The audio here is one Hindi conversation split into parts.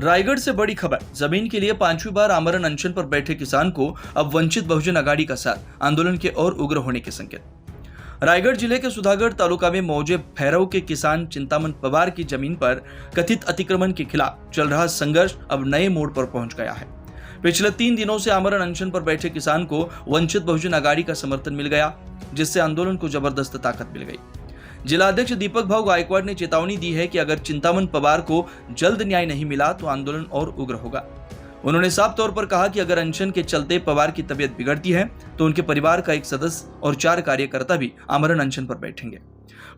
रायगढ़ से बड़ी खबर। जमीन के लिए 5वीं बार आमरण अनशन पर बैठे किसान को अब वंचित बहुजन आघाड़ी का साथ, आंदोलन के और उग्र होने के संकेत। रायगढ़ जिले के सुधागढ़ तालुका में मौजे भैरव के किसान चिंतामन पवार की जमीन पर कथित अतिक्रमण के खिलाफ चल रहा संघर्ष अब नए मोड़ पर पहुंच गया है। पिछले 3 दिनों से आमरण अनशन पर बैठे किसान को वंचित बहुजन आघाड़ी का समर्थन मिल गया, जिससे आंदोलन को जबरदस्त ताकत मिल गई। जिला अध्यक्ष दीपक भाऊ गायकवाड़ ने चेतावनी दी है कि अगर चिंतामन पवार को जल्द न्याय नहीं मिला तो आंदोलन और उग्र होगा। उन्होंने साफ तौर पर कहा कि अगर अनशन के चलते पवार की तबीयत बिगड़ती है तो उनके परिवार का एक सदस्य और 4 कार्यकर्ता भी आमरण अनशन पर बैठेंगे।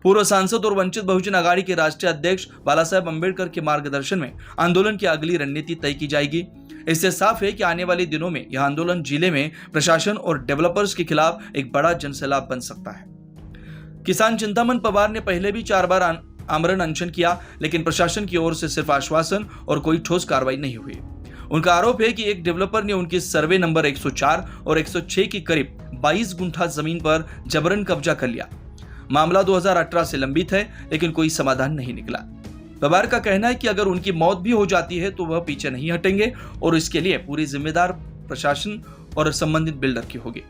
पूर्व सांसद और वंचित बहुजन आघाड़ी के राष्ट्रीय अध्यक्ष बाला साहेब अम्बेडकर के मार्गदर्शन में आंदोलन की अगली रणनीति तय की जाएगी। इससे साफ है कि आने वाले दिनों में यह आंदोलन जिले में प्रशासन और डेवलपर्स के खिलाफ एक बड़ा जनसैलाब बन सकता है। किसान चिंतामन पवार ने पहले भी 4 बार आमरण अनशन किया, लेकिन प्रशासन की ओर से सिर्फ आश्वासन और कोई ठोस कार्रवाई नहीं हुई। उनका आरोप है कि एक डेवलपर ने उनकी सर्वे नंबर 104 और 106 की करीब 22 गुंठा जमीन पर जबरन कब्जा कर लिया। मामला 2018 से लंबित है, लेकिन कोई समाधान नहीं निकला। पवार का कहना है कि अगर उनकी मौत भी हो जाती है तो वह पीछे नहीं हटेंगे और इसके लिए पूरी जिम्मेदार प्रशासन और संबंधित बिल्डर की होगी।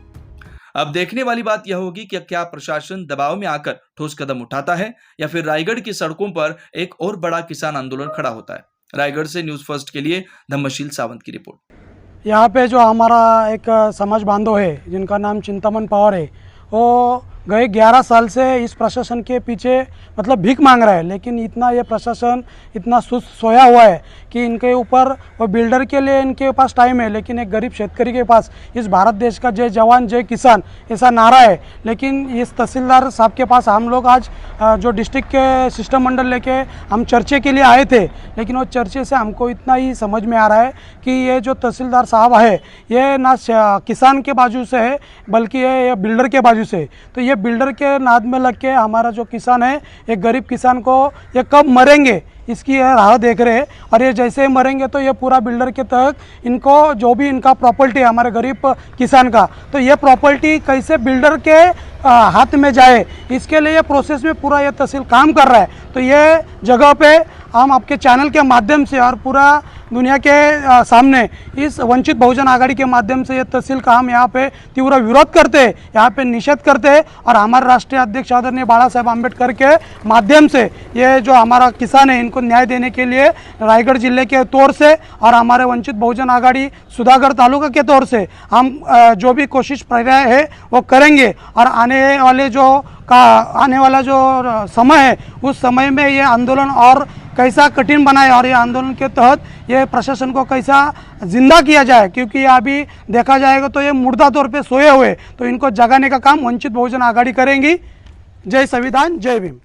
अब देखने वाली बात यह होगी कि क्या प्रशासन दबाव में आकर ठोस कदम उठाता है या फिर रायगढ़ की सड़कों पर एक और बड़ा किसान आंदोलन खड़ा होता है। रायगढ़ से न्यूज फर्स्ट के लिए धम्मशील सावंत की रिपोर्ट। यहाँ पे जो हमारा एक समाज बांधव है जिनका नाम चिंतामन पवार है, वो गए 11 साल से इस प्रशासन के पीछे मतलब भीख मांग रहा है, लेकिन इतना ये प्रशासन इतना सुस्त सोया हुआ है कि इनके ऊपर वो बिल्डर के लिए इनके पास टाइम है, लेकिन एक गरीब शेतकरी के पास इस भारत देश का जय जवान जय किसान ऐसा नारा है। लेकिन इस तहसीलदार साहब के पास हम लोग आज जो डिस्ट्रिक्ट के सिस्टम मंडल लेके हम चर्चे के लिए आए थे, लेकिन वो चर्चे से हमको इतना ही समझ में आ रहा है कि ये जो तहसीलदार साहब है ये ना किसान के बाजू से है बल्कि ये बिल्डर के बाजू से। तो ये बिल्डर के नाद में लग के हमारा जो किसान है, एक गरीब किसान को ये कब मरेंगे इसकी राह देख रहे हैं, और ये जैसे ही मरेंगे तो ये पूरा बिल्डर के तहत इनको जो भी इनका प्रॉपर्टी है हमारे गरीब किसान का, तो ये प्रॉपर्टी कैसे बिल्डर के हाथ में जाए इसके लिए ये प्रोसेस में पूरा ये तहसील काम कर रहा है। तो ये जगह पे हम आपके चैनल के माध्यम से और पूरा दुनिया के सामने इस वंचित बहुजन आघाड़ी के माध्यम से ये तहसील का हम यहाँ पे तीव्र विरोध करते हैं, यहाँ पे निषेध करते हैं, और हमारे राष्ट्रीय अध्यक्ष आदरणीय बाला साहेब अम्बेडकर के माध्यम से ये जो हमारा किसान है इनको न्याय देने के लिए रायगढ़ जिले के तौर से और हमारे वंचित बहुजन आघाड़ी सुधागढ़ तालुका के तौर से हम जो भी कोशिश प्रयास है वो करेंगे। और आने वाला जो समय है उस समय में ये आंदोलन और कैसा कठिन बनाए और ये आंदोलन के तहत ये प्रशासन को कैसा जिंदा किया जाए, क्योंकि ये अभी देखा जाएगा तो ये मुर्दा तौर पे सोए हुए, तो इनको जगाने का काम वंचित बहुजन आघाड़ी करेंगी। जय संविधान, जय भीम।